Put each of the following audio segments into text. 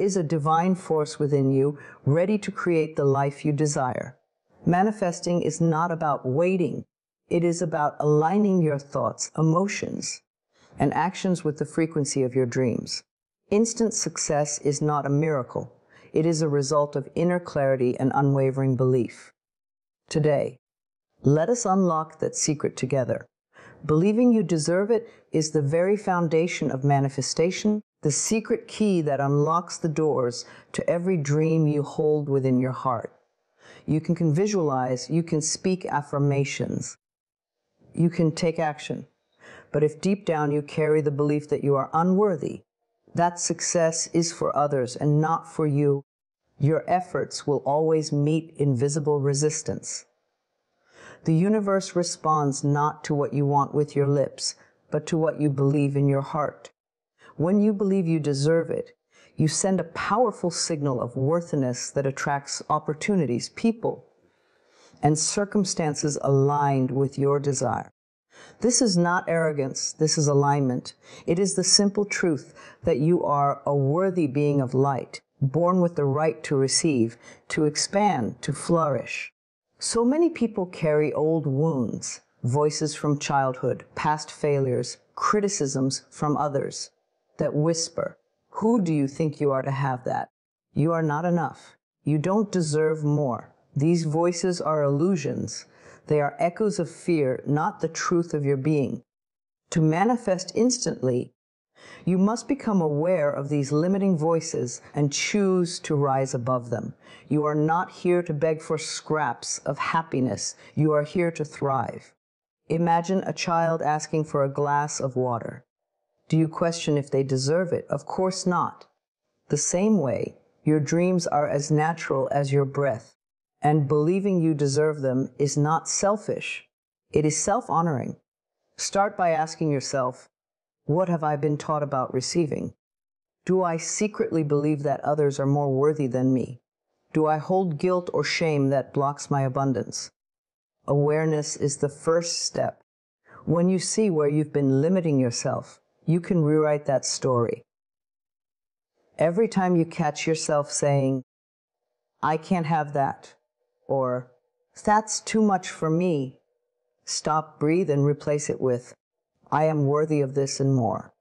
is a divine force within you, ready to create the life you desire. Manifesting is not about waiting. It is about aligning your thoughts, emotions, and actions with the frequency of your dreams. Instant success is not a miracle. It is a result of inner clarity and unwavering belief. Today, let us unlock that secret together. Believing you deserve it is the very foundation of manifestation, the secret key that unlocks the doors to every dream you hold within your heart. You can visualize, you can speak affirmations, you can take action. But if deep down you carry the belief that you are unworthy, that success is for others and not for you, your efforts will always meet invisible resistance. The universe responds not to what you want with your lips, but to what you believe in your heart. When you believe you deserve it, you send a powerful signal of worthiness that attracts opportunities, people, and circumstances aligned with your desire. This is not arrogance, this is alignment. It is the simple truth that you are a worthy being of light, born with the right to receive, to expand, to flourish. So many people carry old wounds, voices from childhood, past failures, criticisms from others that whisper, "Who do you think you are to have that? You are not enough. You don't deserve more." These voices are illusions. They are echoes of fear, not the truth of your being. To manifest instantly, you must become aware of these limiting voices and choose to rise above them. You are not here to beg for scraps of happiness. You are here to thrive. Imagine a child asking for a glass of water. Do you question if they deserve it? Of course not. The same way, your dreams are as natural as your breath, and believing you deserve them is not selfish. It is self-honoring. Start by asking yourself, what have I been taught about receiving? Do I secretly believe that others are more worthy than me? Do I hold guilt or shame that blocks my abundance? Awareness is the first step. When you see where you've been limiting yourself, you can rewrite that story. Every time you catch yourself saying, "I can't have that," or "That's too much for me," stop, breathe, and replace it with, "I am worthy of this and more."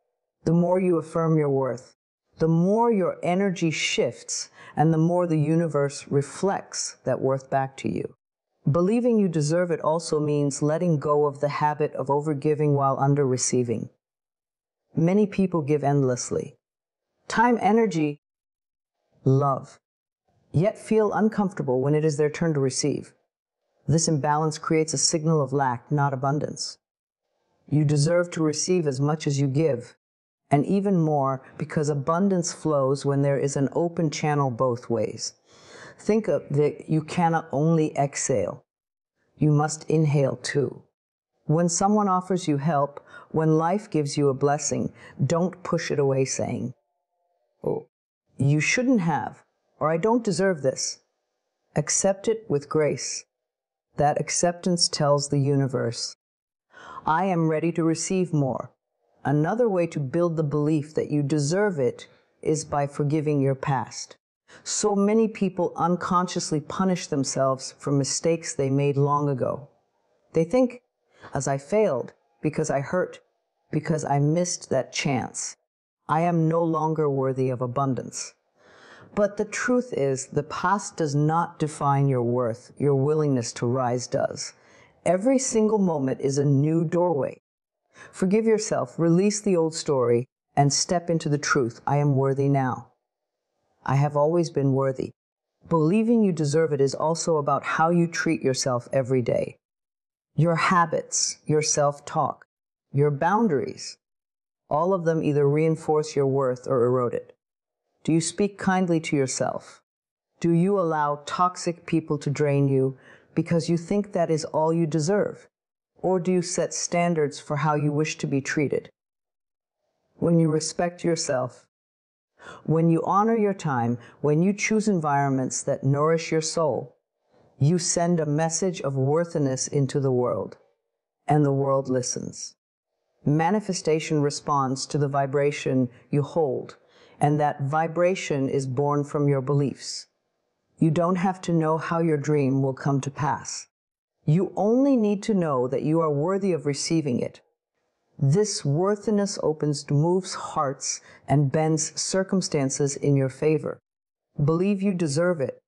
The more you affirm your worth, the more your energy shifts, and the more the universe reflects that worth back to you. Believing you deserve it also means letting go of the habit of overgiving while under-receiving. Many people give endlessly. Time, energy, love, yet feel uncomfortable when it is their turn to receive. This imbalance creates a signal of lack, not abundance. You deserve to receive as much as you give, and even more, because abundance flows when there is an open channel both ways. Think of that you cannot only exhale, you must inhale too. When someone offers you help, when life gives you a blessing, don't push it away saying, "Oh, you shouldn't have," or "I don't deserve this." Accept it with grace. That acceptance tells the universe, "I am ready to receive more." Another way to build the belief that you deserve it is by forgiving your past. So many people unconsciously punish themselves for mistakes they made long ago. They think, "As I failed, because I hurt, because I missed that chance, I am no longer worthy of abundance." But the truth is, the past does not define your worth. Your willingness to rise does. Every single moment is a new doorway. Forgive yourself, release the old story, and step into the truth. I am worthy now. I have always been worthy. Believing you deserve it is also about how you treat yourself every day. Your habits, your self-talk, your boundaries, all of them either reinforce your worth or erode it. Do you speak kindly to yourself? Do you allow toxic people to drain you because you think that is all you deserve? Or do you set standards for how you wish to be treated? When you respect yourself, when you honor your time, when you choose environments that nourish your soul, you send a message of worthiness into the world, and the world listens. Manifestation responds to the vibration you hold. and that vibration is born from your beliefs. You don't have to know how your dream will come to pass. You only need to know that you are worthy of receiving it. This worthiness moves hearts and bends circumstances in your favor. Believe you deserve it,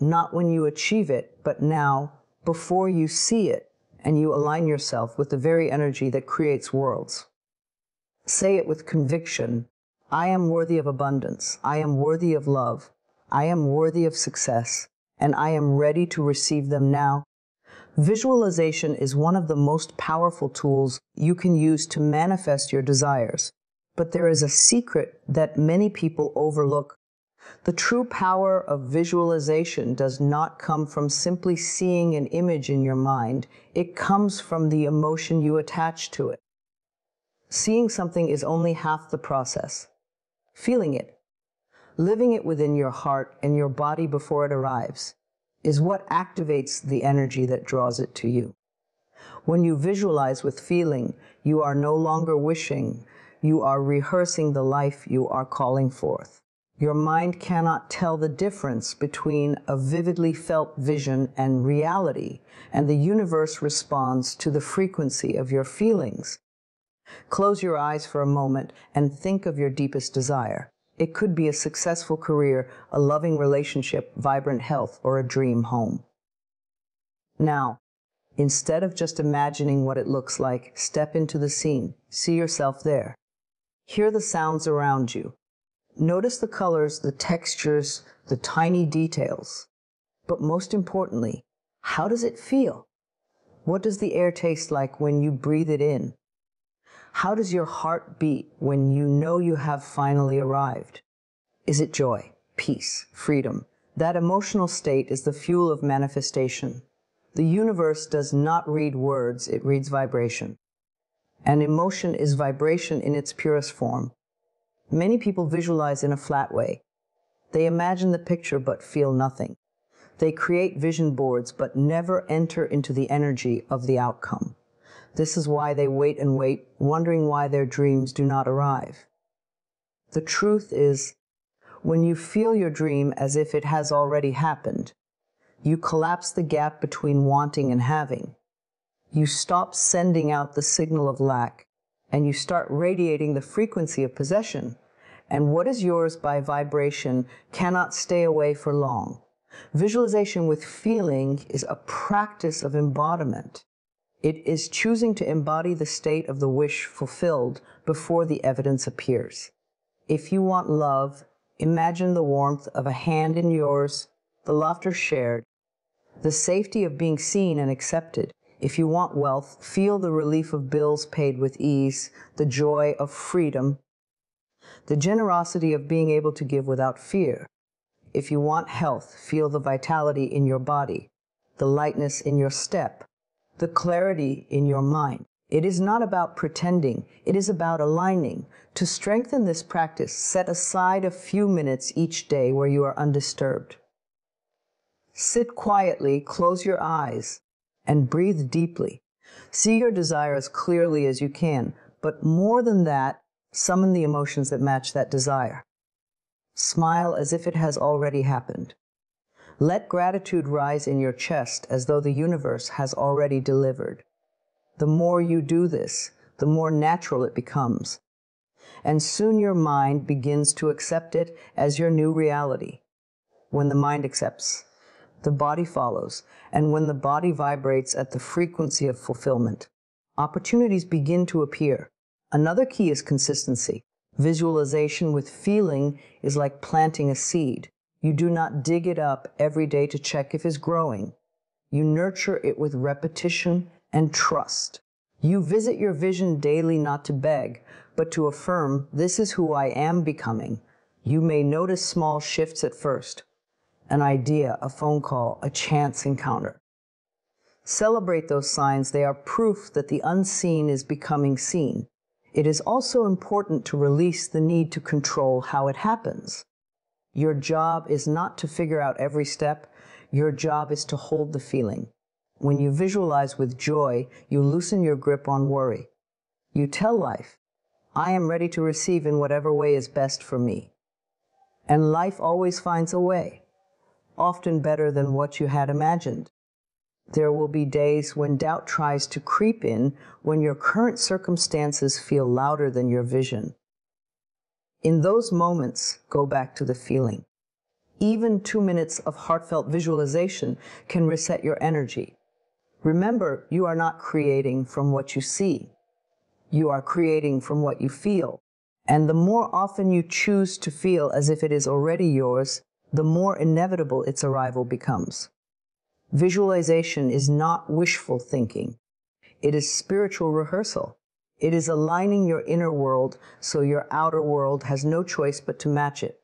not when you achieve it, but now, before you see it, and you align yourself with the very energy that creates worlds. Say it with conviction. I am worthy of abundance. I am worthy of love. I am worthy of success, and I am ready to receive them now. Visualization is one of the most powerful tools you can use to manifest your desires. But there is a secret that many people overlook. The true power of visualization does not come from simply seeing an image in your mind. It comes from the emotion you attach to it. Seeing something is only half the process. Feeling it, living it within your heart and your body before it arrives, is what activates the energy that draws it to you. When you visualize with feeling, you are no longer wishing, you are rehearsing the life you are calling forth. Your mind cannot tell the difference between a vividly felt vision and reality, and the universe responds to the frequency of your feelings. Close your eyes for a moment and think of your deepest desire. It could be a successful career, a loving relationship, vibrant health, or a dream home. Now, instead of just imagining what it looks like, step into the scene. See yourself there. Hear the sounds around you. Notice the colors, the textures, the tiny details. But most importantly, how does it feel? What does the air taste like when you breathe it in? How does your heart beat when you know you have finally arrived? Is it joy, peace, freedom? That emotional state is the fuel of manifestation. The universe does not read words, it reads vibration. And emotion is vibration in its purest form. Many people visualize in a flat way. They imagine the picture but feel nothing. They create vision boards but never enter into the energy of the outcome. This is why they wait and wait, wondering why their dreams do not arrive. The truth is, when you feel your dream as if it has already happened, you collapse the gap between wanting and having. You stop sending out the signal of lack, and you start radiating the frequency of possession. And what is yours by vibration cannot stay away for long. Visualization with feeling is a practice of embodiment. It is choosing to embody the state of the wish fulfilled before the evidence appears. If you want love, imagine the warmth of a hand in yours, the laughter shared, the safety of being seen and accepted. If you want wealth, feel the relief of bills paid with ease, the joy of freedom, the generosity of being able to give without fear. If you want health, feel the vitality in your body, the lightness in your step, the clarity in your mind. It is not about pretending, it is about aligning. To strengthen this practice, set aside a few minutes each day where you are undisturbed. Sit quietly, close your eyes, and breathe deeply. See your desire as clearly as you can, but more than that, summon the emotions that match that desire. Smile as if it has already happened. Let gratitude rise in your chest as though the universe has already delivered. The more you do this, the more natural it becomes. And soon your mind begins to accept it as your new reality. When the mind accepts, the body follows, and when the body vibrates at the frequency of fulfillment, opportunities begin to appear. Another key is consistency. Visualization with feeling is like planting a seed. You do not dig it up every day to check if it's growing. You nurture it with repetition and trust. You visit your vision daily not to beg, but to affirm, this is who I am becoming. You may notice small shifts at first. An idea, a phone call, a chance encounter. Celebrate those signs. They are proof that the unseen is becoming seen. It is also important to release the need to control how it happens. Your job is not to figure out every step. Your job is to hold the feeling. When you visualize with joy, you loosen your grip on worry. You tell life, I am ready to receive in whatever way is best for me. And life always finds a way, often better than what you had imagined. There will be days when doubt tries to creep in, when your current circumstances feel louder than your vision. In those moments, go back to the feeling. Even 2 minutes of heartfelt visualization can reset your energy. Remember, you are not creating from what you see. You are creating from what you feel. And the more often you choose to feel as if it is already yours, the more inevitable its arrival becomes. Visualization is not wishful thinking. It is spiritual rehearsal. It is aligning your inner world so your outer world has no choice but to match it.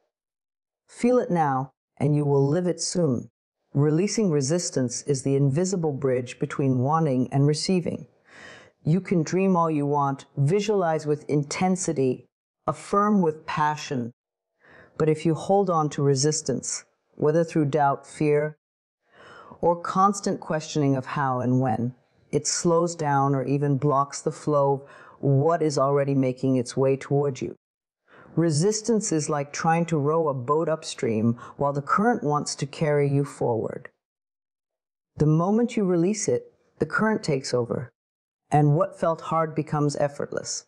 Feel it now, and you will live it soon. Releasing resistance is the invisible bridge between wanting and receiving. You can dream all you want, visualize with intensity, affirm with passion. But if you hold on to resistance, whether through doubt, fear, or constant questioning of how and when, it slows down or even blocks the flow of what is already making its way toward you. Resistance is like trying to row a boat upstream while the current wants to carry you forward. The moment you release it, the current takes over, and what felt hard becomes effortless.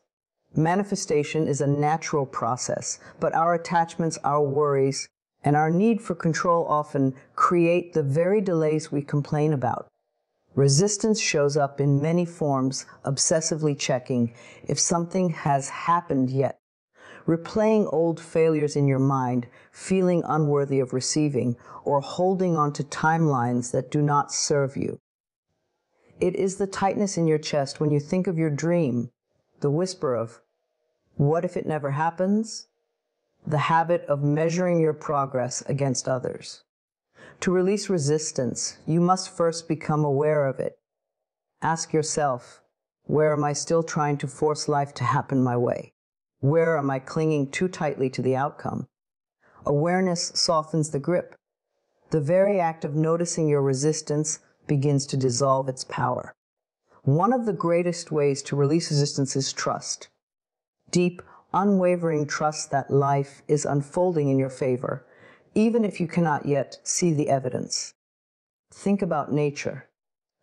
Manifestation is a natural process, but our attachments, our worries, and our need for control often create the very delays we complain about. Resistance shows up in many forms, obsessively checking if something has happened yet, replaying old failures in your mind, feeling unworthy of receiving, or holding on to timelines that do not serve you. It is the tightness in your chest when you think of your dream, the whisper of, what if it never happens? The habit of measuring your progress against others. To release resistance, you must first become aware of it. Ask yourself, where am I still trying to force life to happen my way? Where am I clinging too tightly to the outcome? Awareness softens the grip. The very act of noticing your resistance begins to dissolve its power. One of the greatest ways to release resistance is trust. Deep, unwavering trust that life is unfolding in your favor, even if you cannot yet see the evidence. Think about nature.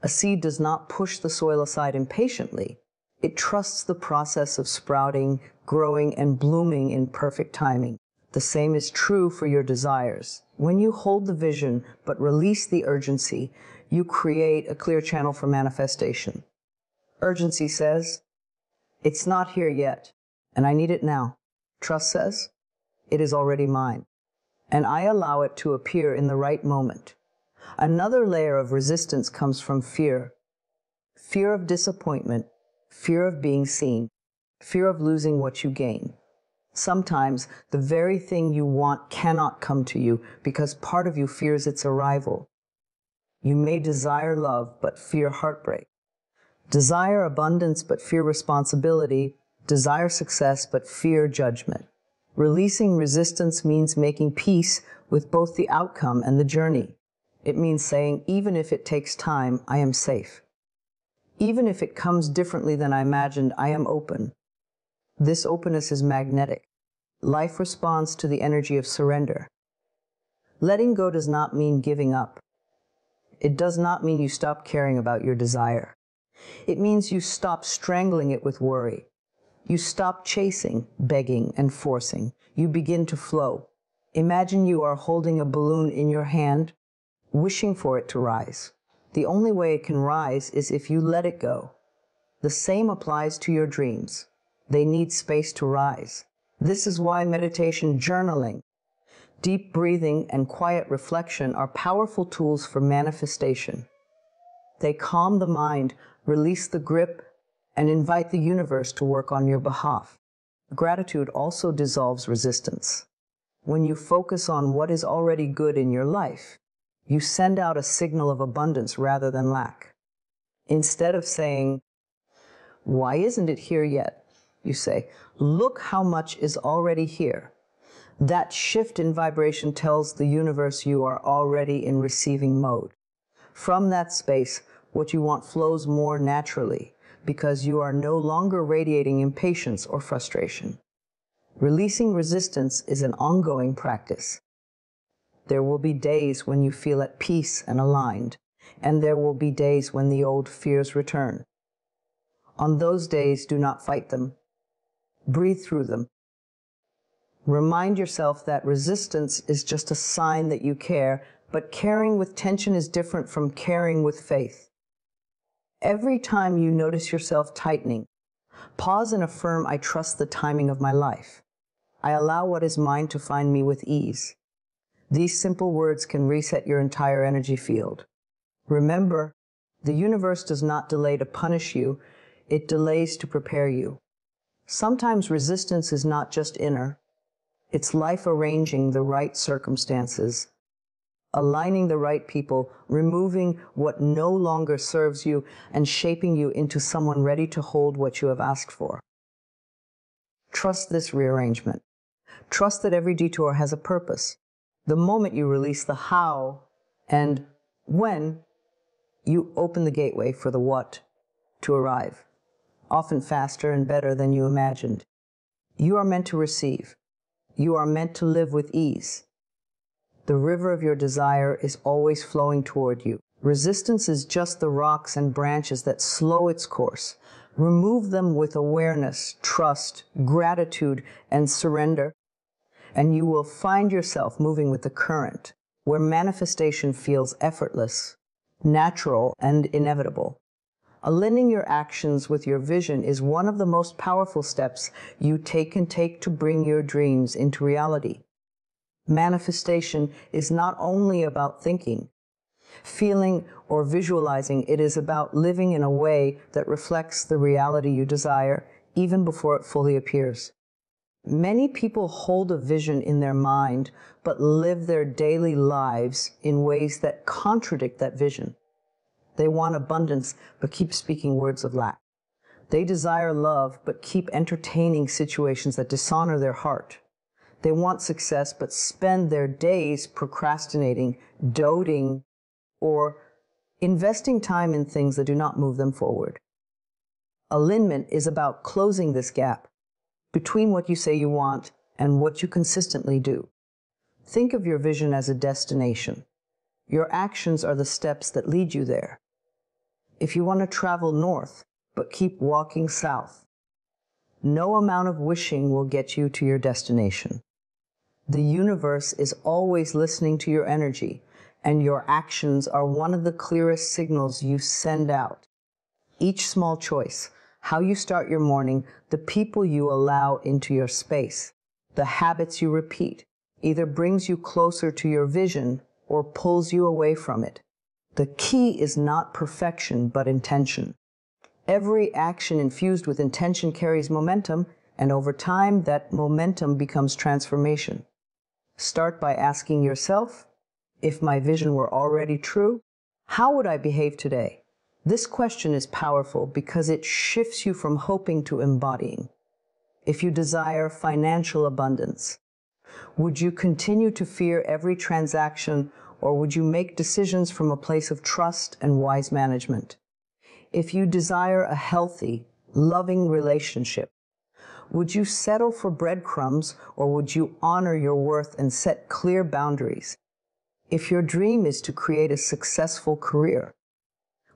A seed does not push the soil aside impatiently. It trusts the process of sprouting, growing, and blooming in perfect timing. The same is true for your desires. When you hold the vision but release the urgency, you create a clear channel for manifestation. Urgency says, it's not here yet, and I need it now. Trust says, it is already mine, and I allow it to appear in the right moment. Another layer of resistance comes from fear. Fear of disappointment, fear of being seen, fear of losing what you gain. Sometimes the very thing you want cannot come to you because part of you fears its arrival. You may desire love but fear heartbreak. Desire abundance but fear responsibility. Desire success but fear judgment. Releasing resistance means making peace with both the outcome and the journey. It means saying, even if it takes time, I am safe. Even if it comes differently than I imagined, I am open. This openness is magnetic. Life responds to the energy of surrender. Letting go does not mean giving up. It does not mean you stop caring about your desire. It means you stop strangling it with worry. You stop chasing, begging, and forcing. You begin to flow. Imagine you are holding a balloon in your hand, wishing for it to rise. The only way it can rise is if you let it go. The same applies to your dreams. They need space to rise. This is why meditation, journaling, deep breathing, and quiet reflection are powerful tools for manifestation. They calm the mind, release the grip, and invite the universe to work on your behalf. Gratitude also dissolves resistance. When you focus on what is already good in your life, you send out a signal of abundance rather than lack. Instead of saying, why isn't it here yet? You say, look how much is already here. That shift in vibration tells the universe you are already in receiving mode. From that space, what you want flows more naturally because you are no longer radiating impatience or frustration. Releasing resistance is an ongoing practice. There will be days when you feel at peace and aligned, and there will be days when the old fears return. On those days, do not fight them. Breathe through them. Remind yourself that resistance is just a sign that you care, but caring with tension is different from caring with faith. Every time you notice yourself tightening, pause and affirm, I trust the timing of my life. I allow what is mine to find me with ease. These simple words can reset your entire energy field. Remember, the universe does not delay to punish you, it delays to prepare you. Sometimes resistance is not just inner, it's life arranging the right circumstances, aligning the right people, removing what no longer serves you, and shaping you into someone ready to hold what you have asked for. Trust this rearrangement. Trust that every detour has a purpose. The moment you release the how and when, you open the gateway for the what to arrive, often faster and better than you imagined. You are meant to receive. You are meant to live with ease. The river of your desire is always flowing toward you. Resistance is just the rocks and branches that slow its course. Remove them with awareness, trust, gratitude, and surrender, and you will find yourself moving with the current, where manifestation feels effortless, natural, and inevitable. Aligning your actions with your vision is one of the most powerful steps you can take to bring your dreams into reality. Manifestation is not only about thinking, feeling, or visualizing. It is about living in a way that reflects the reality you desire, even before it fully appears. Many people hold a vision in their mind, but live their daily lives in ways that contradict that vision. They want abundance, but keep speaking words of lack. They desire love, but keep entertaining situations that dishonor their heart. They want success, but spend their days procrastinating, doting, or investing time in things that do not move them forward. Alignment is about closing this gap between what you say you want and what you consistently do. Think of your vision as a destination. Your actions are the steps that lead you there. If you want to travel north, but keep walking south, no amount of wishing will get you to your destination. The universe is always listening to your energy, and your actions are one of the clearest signals you send out. Each small choice, how you start your morning, the people you allow into your space, the habits you repeat, either brings you closer to your vision or pulls you away from it. The key is not perfection, but intention. Every action infused with intention carries momentum, and over time, that momentum becomes transformation. Start by asking yourself, if my vision were already true, how would I behave today? This question is powerful because it shifts you from hoping to embodying. If you desire financial abundance, would you continue to fear every transaction, or would you make decisions from a place of trust and wise management? If you desire a healthy, loving relationship, would you settle for breadcrumbs, or would you honor your worth and set clear boundaries? If your dream is to create a successful career,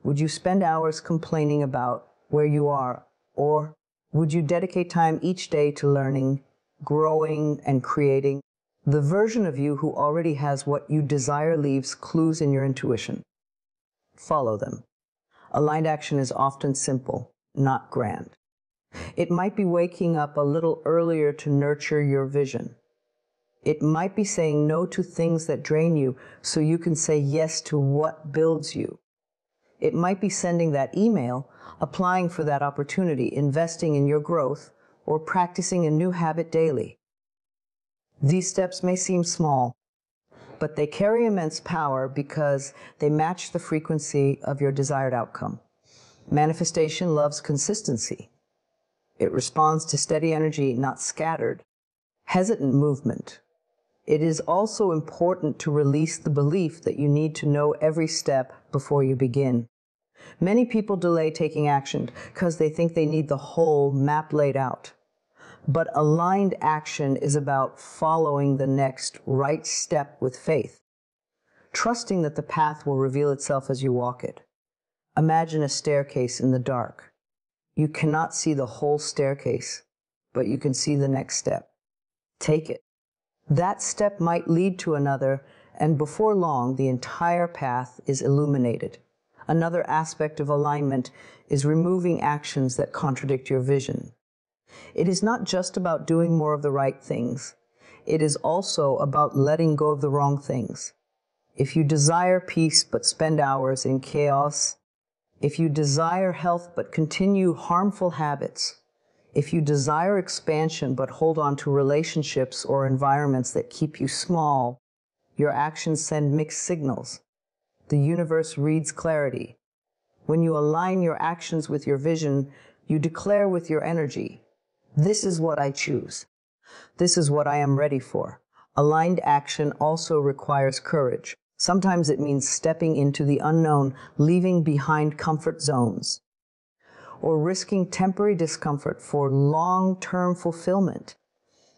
would you spend hours complaining about where you are, or would you dedicate time each day to learning, growing, and creating? The version of you who already has what you desire leaves clues in your intuition. Follow them. Aligned action is often simple, not grand. It might be waking up a little earlier to nurture your vision. It might be saying no to things that drain you so you can say yes to what builds you. It might be sending that email, applying for that opportunity, investing in your growth, or practicing a new habit daily. These steps may seem small, but they carry immense power because they match the frequency of your desired outcome. Manifestation loves consistency. It responds to steady energy, not scattered, hesitant movement. It is also important to release the belief that you need to know every step before you begin. Many people delay taking action because they think they need the whole map laid out. But aligned action is about following the next right step with faith, trusting that the path will reveal itself as you walk it. Imagine a staircase in the dark. You cannot see the whole staircase, but you can see the next step. Take it. That step might lead to another, and before long, the entire path is illuminated. Another aspect of alignment is removing actions that contradict your vision. It is not just about doing more of the right things. It is also about letting go of the wrong things. If you desire peace but spend hours in chaos, if you desire health but continue harmful habits, if you desire expansion but hold on to relationships or environments that keep you small, your actions send mixed signals. The universe reads clarity. When you align your actions with your vision, you declare with your energy, "This is what I choose. This is what I am ready for." Aligned action also requires courage. Sometimes it means stepping into the unknown, leaving behind comfort zones, or risking temporary discomfort for long-term fulfillment.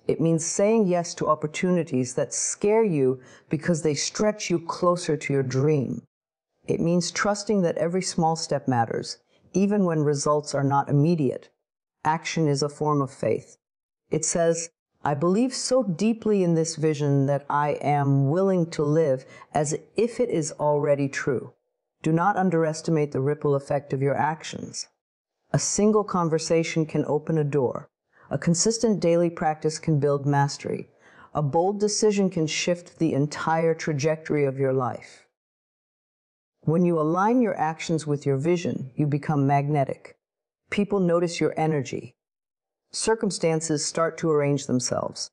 It means saying yes to opportunities that scare you because they stretch you closer to your dream. It means trusting that every small step matters, even when results are not immediate. Action is a form of faith. It says, "I believe so deeply in this vision that I am willing to live as if it is already true." Do not underestimate the ripple effect of your actions. A single conversation can open a door. A consistent daily practice can build mastery. A bold decision can shift the entire trajectory of your life. When you align your actions with your vision, you become magnetic. People notice your energy. Circumstances start to arrange themselves.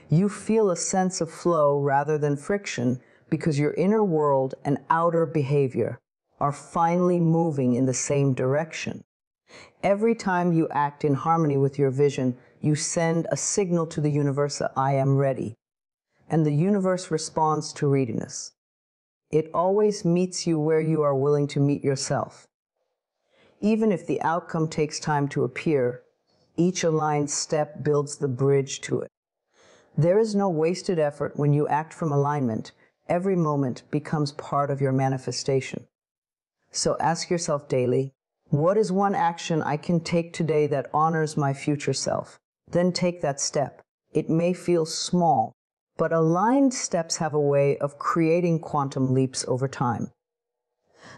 You feel a sense of flow rather than friction because your inner world and outer behavior are finally moving in the same direction. Every time you act in harmony with your vision, you send a signal to the universe that "I am ready." And the universe responds to readiness. It always meets you where you are willing to meet yourself. Even if the outcome takes time to appear, each aligned step builds the bridge to it. There is no wasted effort when you act from alignment. Every moment becomes part of your manifestation. So ask yourself daily, what is one action I can take today that honors my future self? Then take that step. It may feel small, but aligned steps have a way of creating quantum leaps over time.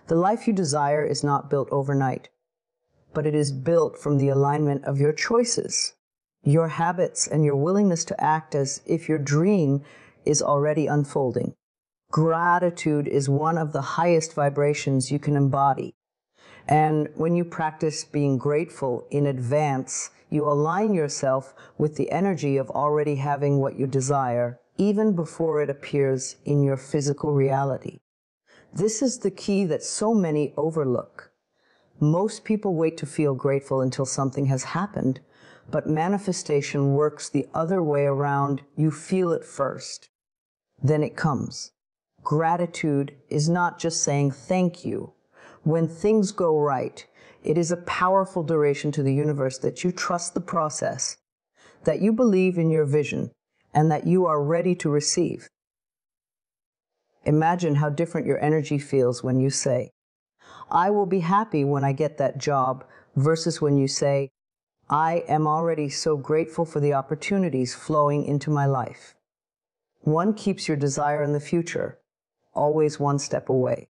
The life you desire is not built overnight, but it is built from the alignment of your choices, your habits, and your willingness to act as if your dream is already unfolding. Gratitude is one of the highest vibrations you can embody. And when you practice being grateful in advance, you align yourself with the energy of already having what you desire, even before it appears in your physical reality. This is the key that so many overlook. Most people wait to feel grateful until something has happened, but manifestation works the other way around. You feel it first, then it comes. Gratitude is not just saying thank you. When things go right, it is a powerful declaration to the universe that you trust the process, that you believe in your vision, and that you are ready to receive. Imagine how different your energy feels when you say, "I will be happy when I get that job," versus when you say, "I am already so grateful for the opportunities flowing into my life." One keeps your desire in the future, always one step away.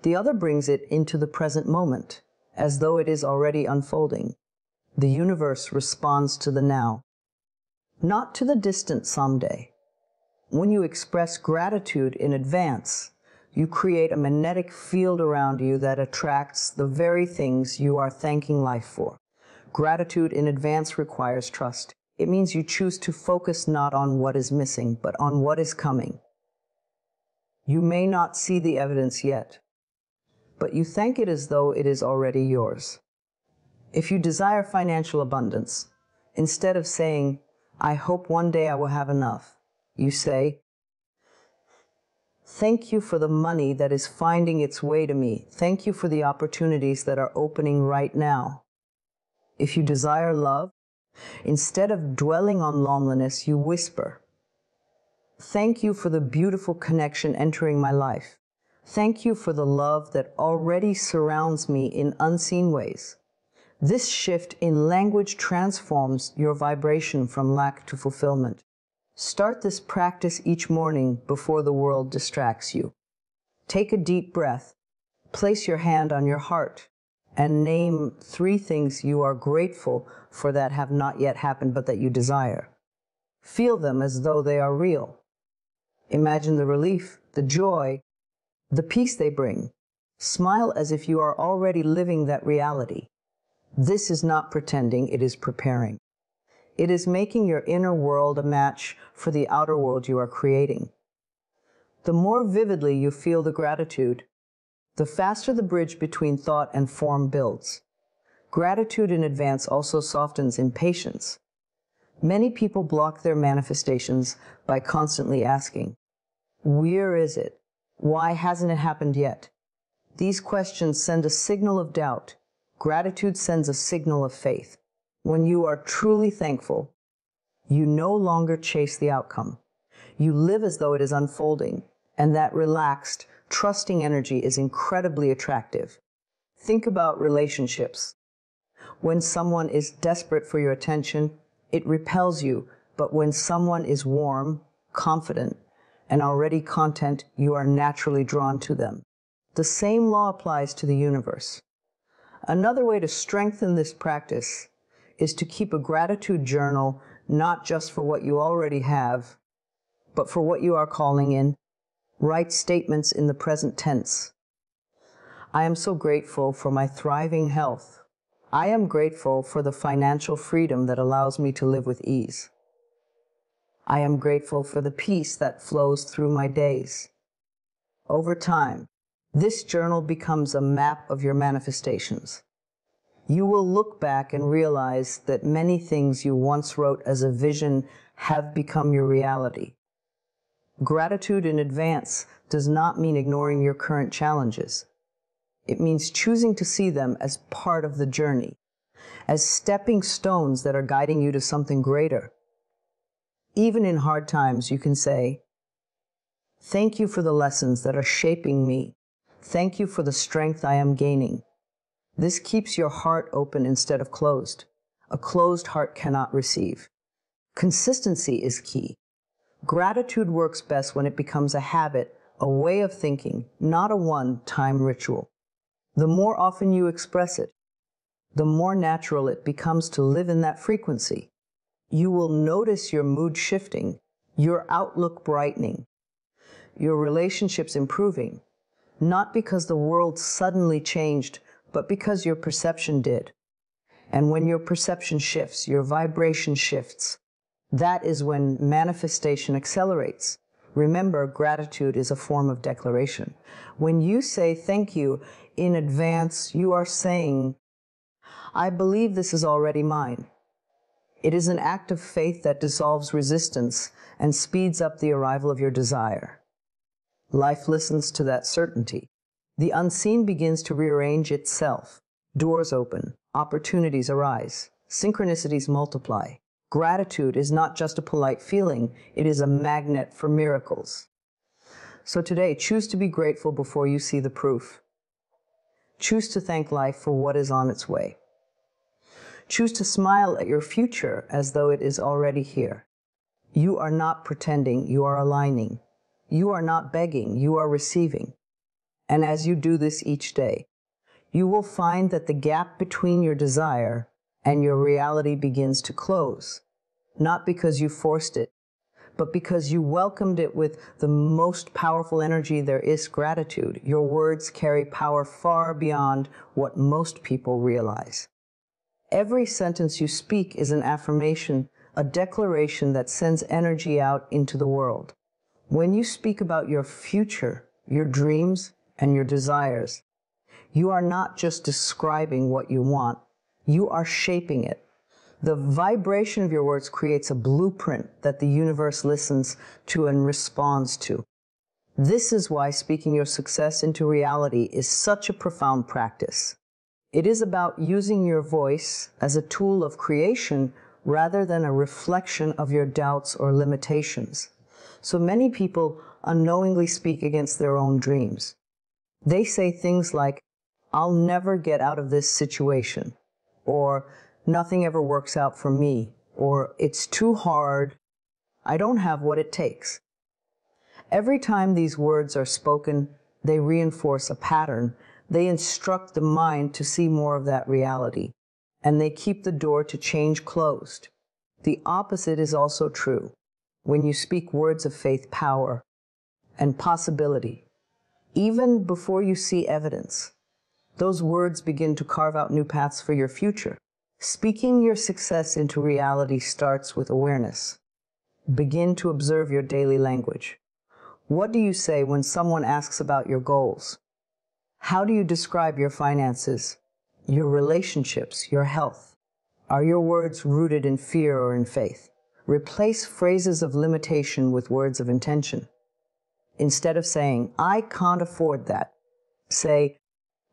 The other brings it into the present moment, as though it is already unfolding. The universe responds to the now, not to the distant someday. When you express gratitude in advance, you create a magnetic field around you that attracts the very things you are thanking life for. Gratitude in advance requires trust. It means you choose to focus not on what is missing, but on what is coming. You may not see the evidence yet, but you thank it as though it is already yours. If you desire financial abundance, instead of saying, "I hope one day I will have enough," you say, "Thank you for the money that is finding its way to me. Thank you for the opportunities that are opening right now." If you desire love, Instead of dwelling on loneliness, you whisper, "Thank you for the beautiful connection entering my life. Thank you for the love that already surrounds me in unseen ways." This shift in language transforms your vibration from lack to fulfillment. Start this practice each morning before the world distracts you. Take a deep breath, place your hand on your heart, and name 3 things you are grateful for that have not yet happened but that you desire. Feel them as though they are real. Imagine the relief, the joy, the peace they bring. Smile as if you are already living that reality. This is not pretending, it is preparing. It is making your inner world a match for the outer world you are creating. The more vividly you feel the gratitude, the faster the bridge between thought and form builds. Gratitude in advance also softens impatience. Many people block their manifestations by constantly asking, "Where is it? Why hasn't it happened yet?" These questions send a signal of doubt. Gratitude sends a signal of faith. When you are truly thankful, you no longer chase the outcome. You live as though it is unfolding, and that relaxed, trusting energy is incredibly attractive. Think about relationships. When someone is desperate for your attention, it repels you, but when someone is warm, confident, and already content, you are naturally drawn to them. The same law applies to the universe. Another way to strengthen this practice is to keep a gratitude journal, not just for what you already have, but for what you are calling in. Write statements in the present tense. I am so grateful for my thriving health. I am grateful for the financial freedom that allows me to live with ease. I am grateful for the peace that flows through my days. Over time, this journal becomes a map of your manifestations. You will look back and realize that many things you once wrote as a vision have become your reality. Gratitude in advance does not mean ignoring your current challenges. It means choosing to see them as part of the journey, as stepping stones that are guiding you to something greater. Even in hard times, you can say, "Thank you for the lessons that are shaping me. Thank you for the strength I am gaining." This keeps your heart open instead of closed. A closed heart cannot receive. Consistency is key. Gratitude works best when it becomes a habit, a way of thinking, not a one-time ritual. The more often you express it, the more natural it becomes to live in that frequency. You will notice your mood shifting, your outlook brightening, your relationships improving, not because the world suddenly changed, but because your perception did. And when your perception shifts, your vibration shifts. That is when manifestation accelerates. Remember, gratitude is a form of declaration. When you say thank you in advance, you are saying, "I believe this is already mine." It is an act of faith that dissolves resistance and speeds up the arrival of your desire. Life listens to that certainty. The unseen begins to rearrange itself. Doors open, opportunities arise, synchronicities multiply. Gratitude is not just a polite feeling, it is a magnet for miracles. So today, choose to be grateful before you see the proof. Choose to thank life for what is on its way. Choose to smile at your future as though it is already here. You are not pretending, you are aligning. You are not begging, you are receiving. And as you do this each day, you will find that the gap between your desire and your reality begins to close, not because you forced it, but because you welcomed it with the most powerful energy there is, gratitude. Your words carry power far beyond what most people realize. Every sentence you speak is an affirmation, a declaration that sends energy out into the world. When you speak about your future, your dreams, and your desires, you are not just describing what you want, you are shaping it. The vibration of your words creates a blueprint that the universe listens to and responds to. This is why speaking your success into reality is such a profound practice. It is about using your voice as a tool of creation rather than a reflection of your doubts or limitations. So many people unknowingly speak against their own dreams. They say things like, "I'll never get out of this situation," or "Nothing ever works out for me," or "It's too hard," "I don't have what it takes." Every time these words are spoken, they reinforce a pattern. They instruct the mind to see more of that reality, and they keep the door to change closed. The opposite is also true. When you speak words of faith, power, and possibility, even before you see evidence, those words begin to carve out new paths for your future. Speaking your success into reality starts with awareness. Begin to observe your daily language. What do you say when someone asks about your goals? How do you describe your finances, your relationships, your health? Are your words rooted in fear or in faith? Replace phrases of limitation with words of intention. Instead of saying, "I can't afford that," say,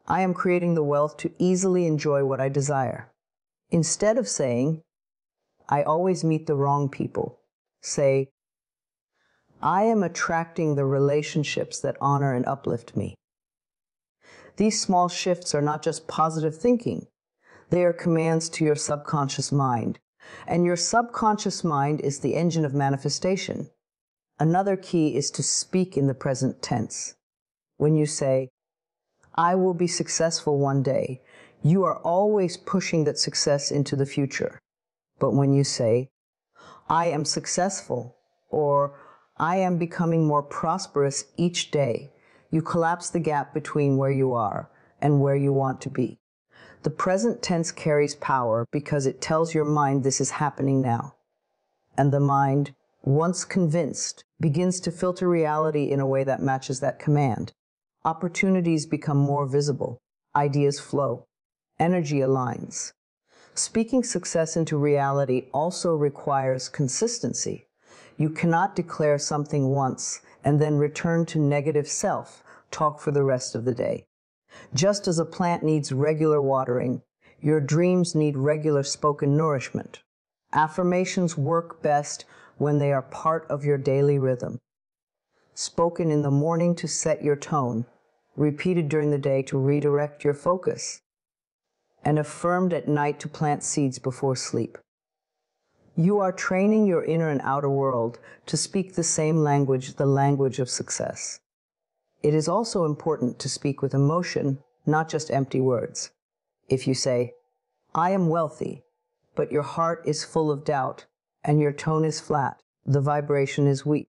"I am creating the wealth to easily enjoy what I desire." Instead of saying, "I always meet the wrong people," say, "I am attracting the relationships that honor and uplift me." These small shifts are not just positive thinking. They are commands to your subconscious mind. And your subconscious mind is the engine of manifestation. Another key is to speak in the present tense. When you say, "I will be successful one day," you are always pushing that success into the future. But when you say, "I am successful," or "I am becoming more prosperous each day," you collapse the gap between where you are and where you want to be. The present tense carries power because it tells your mind this is happening now. And the mind, once convinced, begins to filter reality in a way that matches that command. Opportunities become more visible. Ideas flow. Energy aligns. Speaking success into reality also requires consistency. You cannot declare something once and then return to negative self-talk for the rest of the day. Just as a plant needs regular watering, your dreams need regular spoken nourishment. Affirmations work best when they are part of your daily rhythm. Spoken in the morning to set your tone, repeated during the day to redirect your focus, and affirmed at night to plant seeds before sleep. You are training your inner and outer world to speak the same language, the language of success. It is also important to speak with emotion, not just empty words. If you say, "I am wealthy," but your heart is full of doubt and your tone is flat, the vibration is weak.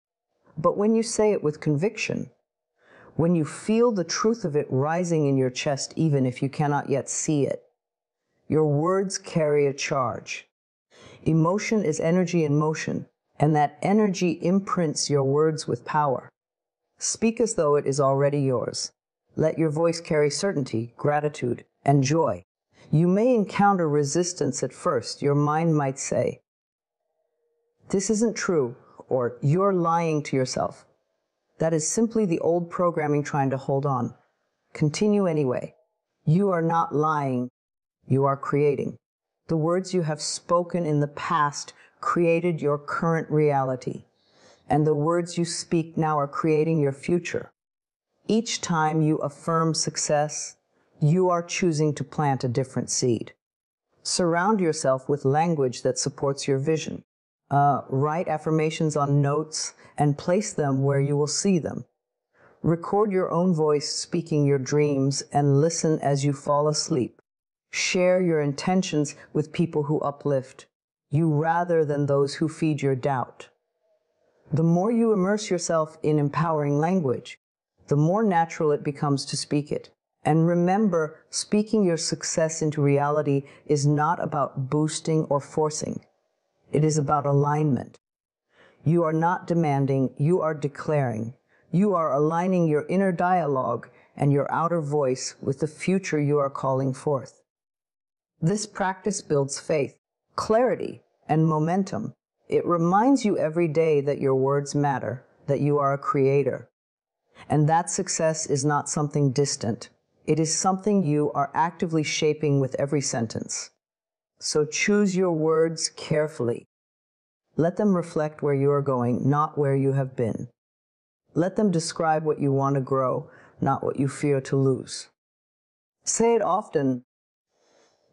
But when you say it with conviction, when you feel the truth of it rising in your chest even if you cannot yet see it, your words carry a charge. Emotion is energy in motion, and that energy imprints your words with power. Speak as though it is already yours. Let your voice carry certainty, gratitude, and joy. You may encounter resistance at first. Your mind might say, "This isn't true," or "You're lying to yourself." That is simply the old programming trying to hold on. Continue anyway. You are not lying. You are creating. The words you have spoken in the past created your current reality, and the words you speak now are creating your future. Each time you affirm success, you are choosing to plant a different seed. Surround yourself with language that supports your vision. Write affirmations on notes and place them where you will see them. Record your own voice speaking your dreams and listen as you fall asleep. Share your intentions with people who uplift you rather than those who feed your doubt. The more you immerse yourself in empowering language, the more natural it becomes to speak it. And remember, speaking your success into reality is not about boosting or forcing. It is about alignment. You are not demanding, you are declaring. You are aligning your inner dialogue and your outer voice with the future you are calling forth. This practice builds faith, clarity, and momentum. It reminds you every day that your words matter, that you are a creator, and that success is not something distant. It is something you are actively shaping with every sentence. So choose your words carefully. Let them reflect where you are going, not where you have been. Let them describe what you want to grow, not what you fear to lose. Say it often.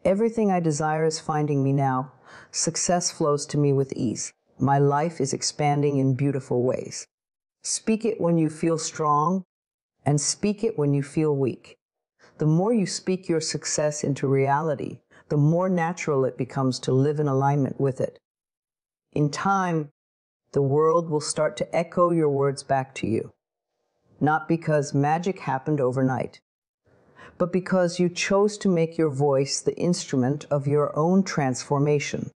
Everything I desire is finding me now. Success flows to me with ease. My life is expanding in beautiful ways. Speak it when you feel strong, and speak it when you feel weak. The more you speak your success into reality, the more natural it becomes to live in alignment with it. In time, the world will start to echo your words back to you. Not because magic happened overnight, but because you chose to make your voice the instrument of your own transformation.